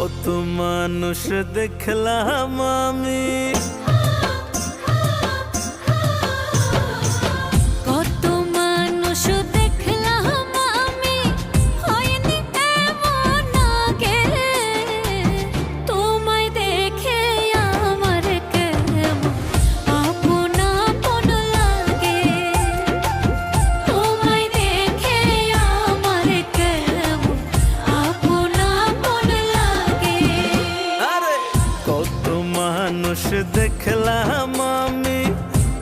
কত মানুষ দেখলাম আমি, কত মানুষ দেখলাম আমি, হয়নি এমন আগে। তোমায় দেখে আমার কেমন আপন আপন লাগে। তোমায় দেখে আমার কেমন আপন আপন লাগে। আরে কত মানুষ দেখলাম আমি,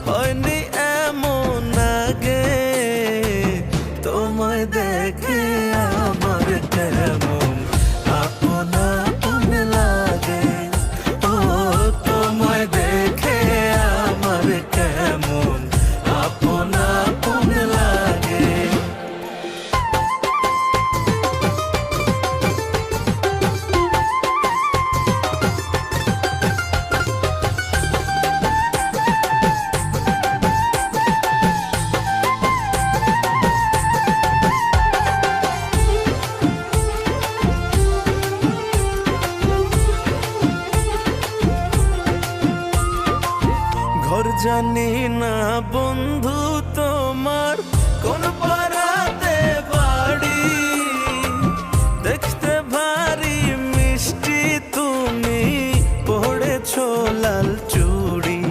হয়নি এমন আগে। তোমায় দেখে আমার কেমন আপন আপন লাগে। ও তোমায় দেখে আমার কেমন আপন আপন লাগে। ঘর জানি না বন্ধু তোমার কোন পাড়াতে বাড়ি, দেখতে ভারী মিষ্টি তুমি পড়েছো লাল চুড়ি।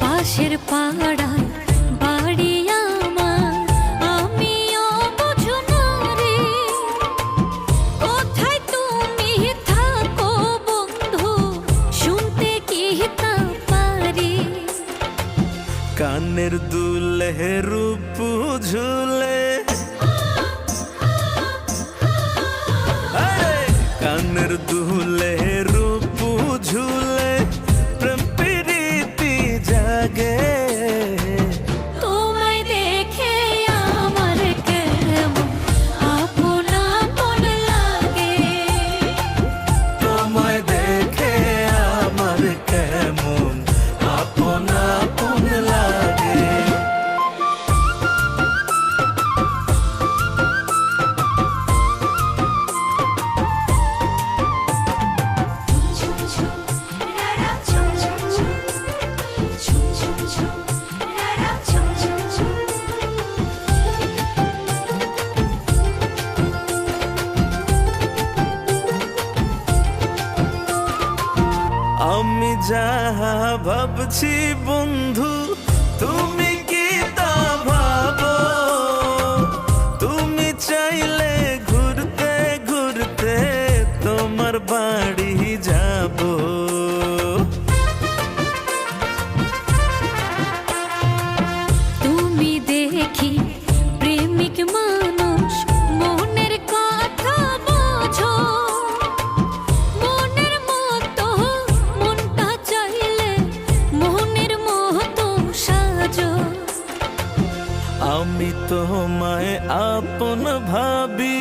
পাশের পাড়ায় বাড়ি আমার, আমিও বুঝো না রে। কোথায় তুমি থাকো বন্ধু, শুনতে কি তা পারি। কানের দুলে রূপ ঝুলে, আরে কানের দুলে রূপ ঝুলে প্রেম প্রীতি জাগে। তোমায় দেখে আমার কেমন আপন আপন লাগে। তোমায় দেখে আমার কেমন আপন আপন লাগে। আমি যাহা ভাবছি বন্ধু, তুমি কি তা ভাবো? তুমি চাইলে ঘুরতে ঘুরতে তোমার বাড়ি যাব। তুমি দেখি প্রেমিক মানুষ, মনের কথা বোঝো। মনের মতো মনটা চাইলে মনের মতো সাজো। আমি তোমায় আপন ভাবি,